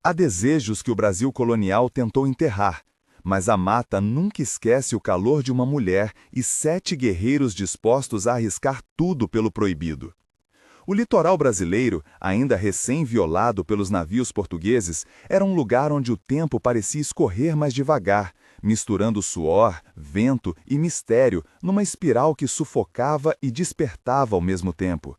Há desejos que o Brasil colonial tentou enterrar, mas a mata nunca esquece o calor de uma mulher e 7 guerreiros dispostos a arriscar tudo pelo proibido. O litoral brasileiro, ainda recém-violado pelos navios portugueses, era um lugar onde o tempo parecia escorrer mais devagar, misturando suor, vento e mistério numa espiral que sufocava e despertava ao mesmo tempo.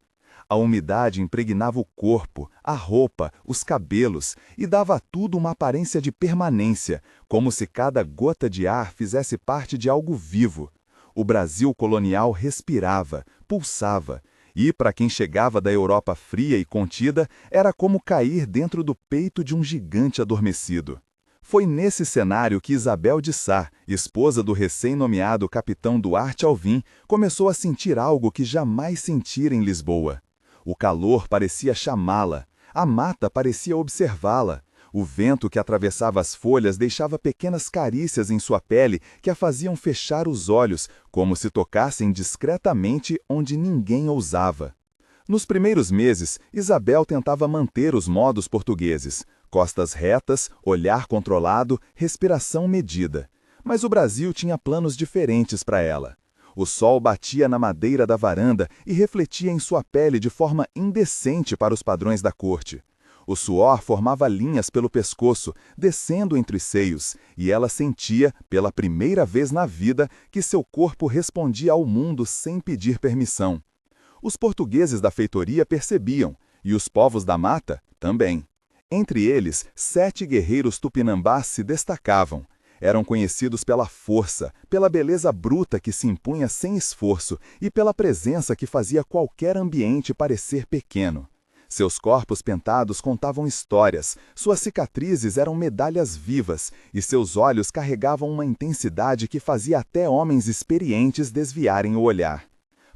A umidade impregnava o corpo, a roupa, os cabelos e dava a tudo uma aparência de permanência, como se cada gota de ar fizesse parte de algo vivo. O Brasil colonial respirava, pulsava, e, para quem chegava da Europa fria e contida, era como cair dentro do peito de um gigante adormecido. Foi nesse cenário que Isabel de Sá, esposa do recém-nomeado capitão Duarte Alvim, começou a sentir algo que jamais sentira em Lisboa. O calor parecia chamá-la, a mata parecia observá-la. O vento que atravessava as folhas deixava pequenas carícias em sua pele que a faziam fechar os olhos, como se tocassem discretamente onde ninguém ousava. Nos primeiros meses, Isabel tentava manter os modos portugueses: costas retas, olhar controlado, respiração medida. Mas o Brasil tinha planos diferentes para ela. O sol batia na madeira da varanda e refletia em sua pele de forma indecente para os padrões da corte. O suor formava linhas pelo pescoço, descendo entre os seios, e ela sentia, pela primeira vez na vida, que seu corpo respondia ao mundo sem pedir permissão. Os portugueses da feitoria percebiam, e os povos da mata também. Entre eles, 7 guerreiros tupinambás se destacavam. Eram conhecidos pela força, pela beleza bruta que se impunha sem esforço e pela presença que fazia qualquer ambiente parecer pequeno. Seus corpos pentados contavam histórias, suas cicatrizes eram medalhas vivas e seus olhos carregavam uma intensidade que fazia até homens experientes desviarem o olhar.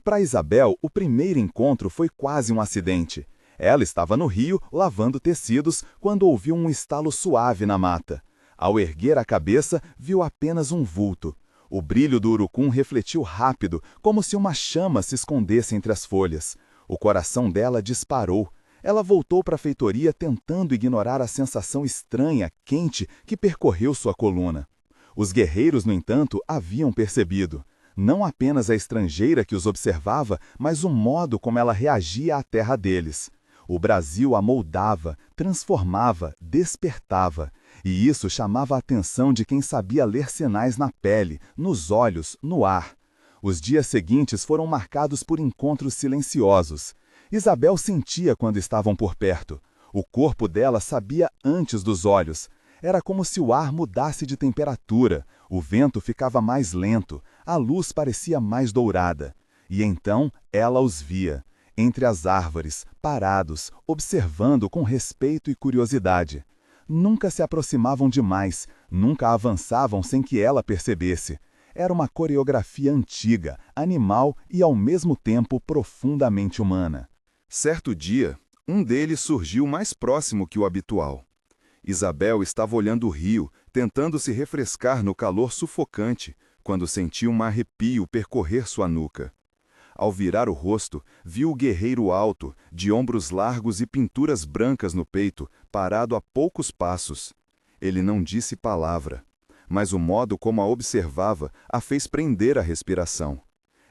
Para Isabel, o primeiro encontro foi quase um acidente. Ela estava no rio, lavando tecidos, quando ouviu um estalo suave na mata. Ao erguer a cabeça, viu apenas um vulto. O brilho do urucum refletiu rápido, como se uma chama se escondesse entre as folhas. O coração dela disparou. Ela voltou para a feitoria tentando ignorar a sensação estranha, quente, que percorreu sua coluna. Os guerreiros, no entanto, haviam percebido. Não apenas a estrangeira que os observava, mas o modo como ela reagia à terra deles. O Brasil a moldava, transformava, despertava. E isso chamava a atenção de quem sabia ler sinais na pele, nos olhos, no ar. Os dias seguintes foram marcados por encontros silenciosos. Isabel sentia quando estavam por perto. O corpo dela sabia antes dos olhos. Era como se o ar mudasse de temperatura, o vento ficava mais lento, a luz parecia mais dourada. E então ela os via, entre as árvores, parados, observando com respeito e curiosidade. Nunca se aproximavam demais, nunca avançavam sem que ela percebesse. Era uma coreografia antiga, animal e ao mesmo tempo profundamente humana. Certo dia, um deles surgiu mais próximo que o habitual. Isabel estava olhando o rio, tentando se refrescar no calor sufocante, quando sentiu um arrepio percorrer sua nuca. Ao virar o rosto, viu o guerreiro alto, de ombros largos e pinturas brancas no peito, parado a poucos passos. Ele não disse palavra, mas o modo como a observava a fez prender a respiração.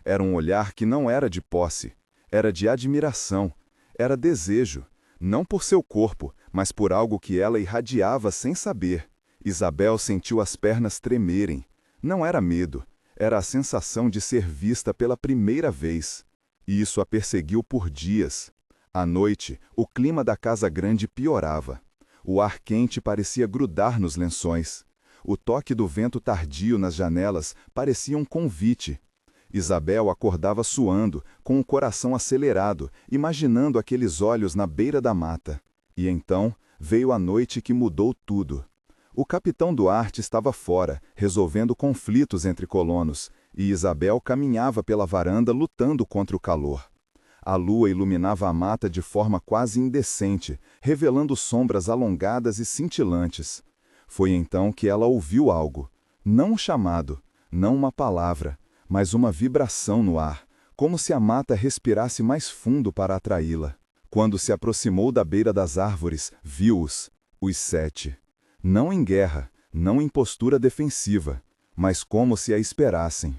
Era um olhar que não era de posse, era de admiração, era desejo, não por seu corpo, mas por algo que ela irradiava sem saber. Isabel sentiu as pernas tremerem. Não era medo, era a sensação de ser vista pela primeira vez. E isso a perseguiu por dias. À noite, o clima da casa grande piorava. O ar quente parecia grudar nos lençóis. O toque do vento tardio nas janelas parecia um convite. Isabel acordava suando, com o coração acelerado, imaginando aqueles olhos na beira da mata. E então veio a noite que mudou tudo. O capitão Duarte estava fora, resolvendo conflitos entre colonos, e Isabel caminhava pela varanda lutando contra o calor. A lua iluminava a mata de forma quase indecente, revelando sombras alongadas e cintilantes. Foi então que ela ouviu algo. Não um chamado, não uma palavra, mas uma vibração no ar, como se a mata respirasse mais fundo para atraí-la. Quando se aproximou da beira das árvores, viu-os. Os 7. Não em guerra, não em postura defensiva, mas como se a esperassem.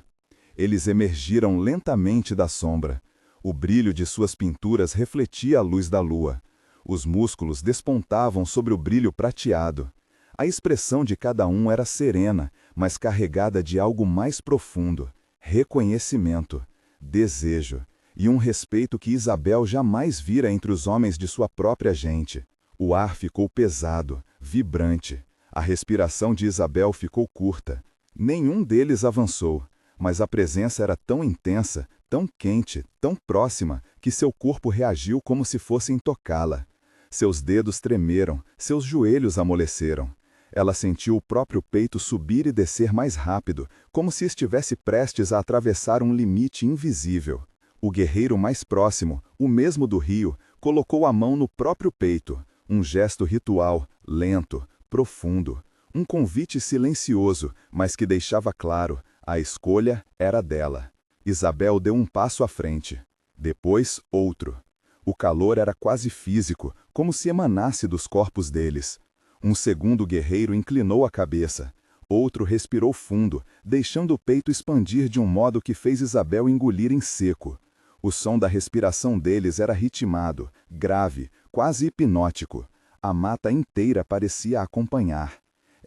Eles emergiram lentamente da sombra. O brilho de suas pinturas refletia a luz da lua. Os músculos despontavam sobre o brilho prateado. A expressão de cada um era serena, mas carregada de algo mais profundo: reconhecimento, desejo e um respeito que Isabel jamais vira entre os homens de sua própria gente. O ar ficou pesado, vibrante. A respiração de Isabel ficou curta. Nenhum deles avançou, mas a presença era tão intensa, tão quente, tão próxima, que seu corpo reagiu como se fossem tocá-la. Seus dedos tremeram, seus joelhos amoleceram. Ela sentiu o próprio peito subir e descer mais rápido, como se estivesse prestes a atravessar um limite invisível. O guerreiro mais próximo, o mesmo do rio, colocou a mão no próprio peito, um gesto ritual, lento, profundo, um convite silencioso, mas que deixava claro: a escolha era dela. Isabel deu um passo à frente. Depois, outro. O calor era quase físico, como se emanasse dos corpos deles. Um segundo guerreiro inclinou a cabeça. Outro respirou fundo, deixando o peito expandir de um modo que fez Isabel engolir em seco. O som da respiração deles era ritmado, grave, quase hipnótico. A mata inteira parecia acompanhar.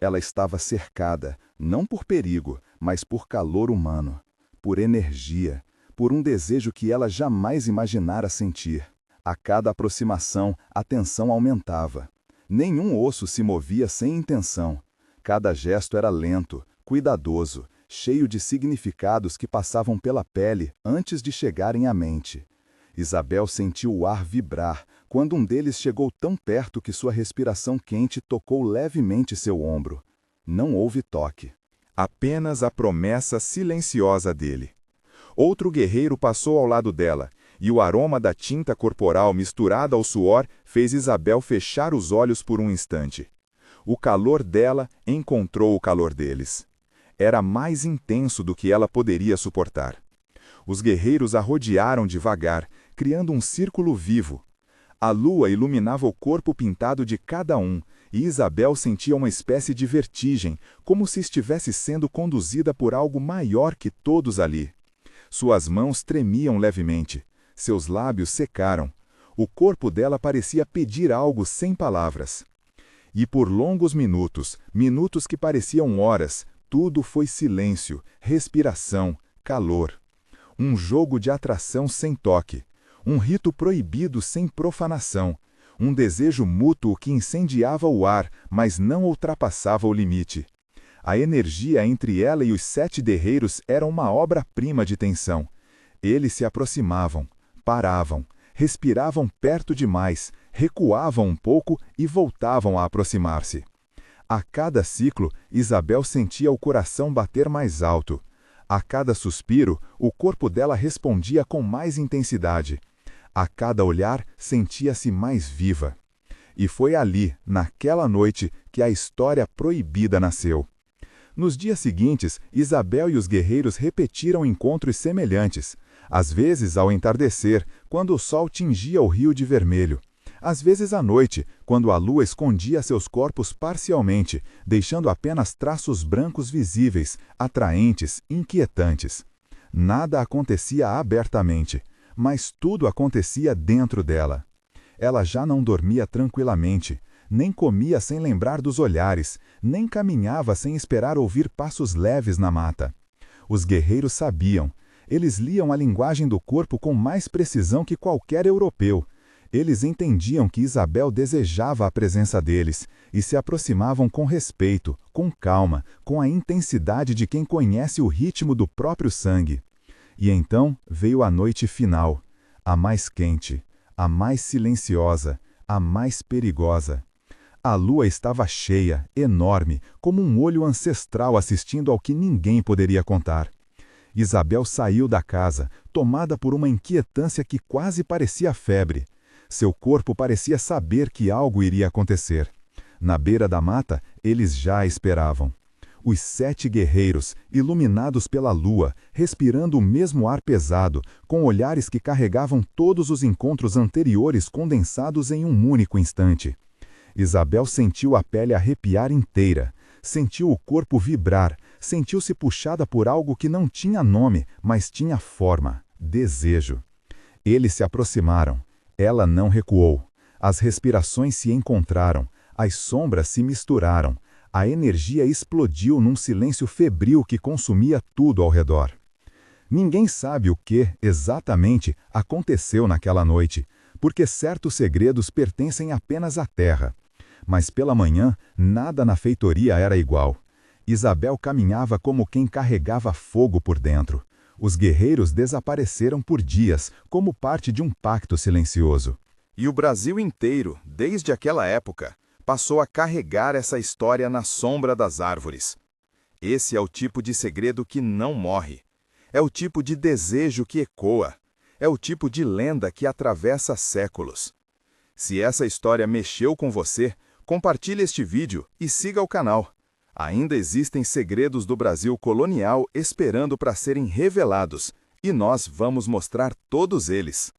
Ela estava cercada, não por perigo, mas por calor humano, por energia, por um desejo que ela jamais imaginara sentir. A cada aproximação, a tensão aumentava. Nenhum osso se movia sem intenção. Cada gesto era lento, cuidadoso, cheio de significados que passavam pela pele antes de chegarem à mente. Isabel sentiu o ar vibrar quando um deles chegou tão perto que sua respiração quente tocou levemente seu ombro. Não houve toque. Apenas a promessa silenciosa dele. Outro guerreiro passou ao lado dela, e o aroma da tinta corporal misturada ao suor fez Isabel fechar os olhos por um instante. O calor dela encontrou o calor deles. Era mais intenso do que ela poderia suportar. Os guerreiros a rodearam devagar, criando um círculo vivo. A lua iluminava o corpo pintado de cada um, e Isabel sentia uma espécie de vertigem, como se estivesse sendo conduzida por algo maior que todos ali. Suas mãos tremiam levemente. Seus lábios secaram. O corpo dela parecia pedir algo sem palavras. E por longos minutos, minutos que pareciam horas, tudo foi silêncio, respiração, calor. Um jogo de atração sem toque. Um rito proibido sem profanação. Um desejo mútuo que incendiava o ar, mas não ultrapassava o limite. A energia entre ela e os 7 guerreiros era uma obra-prima de tensão. Eles se aproximavam. Paravam, respiravam perto demais, recuavam um pouco e voltavam a aproximar-se. A cada ciclo, Isabel sentia o coração bater mais alto. A cada suspiro, o corpo dela respondia com mais intensidade. A cada olhar, sentia-se mais viva. E foi ali, naquela noite, que a história proibida nasceu. Nos dias seguintes, Isabel e os guerreiros repetiram encontros semelhantes. Às vezes ao entardecer, quando o sol tingia o rio de vermelho. Às vezes à noite, quando a lua escondia seus corpos parcialmente, deixando apenas traços brancos visíveis, atraentes, inquietantes. Nada acontecia abertamente, mas tudo acontecia dentro dela. Ela já não dormia tranquilamente, nem comia sem lembrar dos olhares, nem caminhava sem esperar ouvir passos leves na mata. Os guerreiros sabiam. Eles liam a linguagem do corpo com mais precisão que qualquer europeu. Eles entendiam que Isabel desejava a presença deles e se aproximavam com respeito, com calma, com a intensidade de quem conhece o ritmo do próprio sangue. E então veio a noite final, a mais quente, a mais silenciosa, a mais perigosa. A lua estava cheia, enorme, como um olho ancestral assistindo ao que ninguém poderia contar. Isabel saiu da casa, tomada por uma inquietância que quase parecia febre. Seu corpo parecia saber que algo iria acontecer. Na beira da mata, eles já esperavam. Os 7 guerreiros, iluminados pela lua, respirando o mesmo ar pesado, com olhares que carregavam todos os encontros anteriores condensados em um único instante. Isabel sentiu a pele arrepiar inteira, sentiu o corpo vibrar, sentiu-se puxada por algo que não tinha nome, mas tinha forma, desejo. Eles se aproximaram. Ela não recuou. As respirações se encontraram, as sombras se misturaram, a energia explodiu num silêncio febril que consumia tudo ao redor. Ninguém sabe o que, exatamente, aconteceu naquela noite, porque certos segredos pertencem apenas à Terra. Mas pela manhã, nada na feitoria era igual. Isabel caminhava como quem carregava fogo por dentro. Os guerreiros desapareceram por dias, como parte de um pacto silencioso. E o Brasil inteiro, desde aquela época, passou a carregar essa história na sombra das árvores. Esse é o tipo de segredo que não morre. É o tipo de desejo que ecoa. É o tipo de lenda que atravessa séculos. Se essa história mexeu com você, compartilhe este vídeo e siga o canal. Ainda existem segredos do Brasil colonial esperando para serem revelados, e nós vamos mostrar todos eles.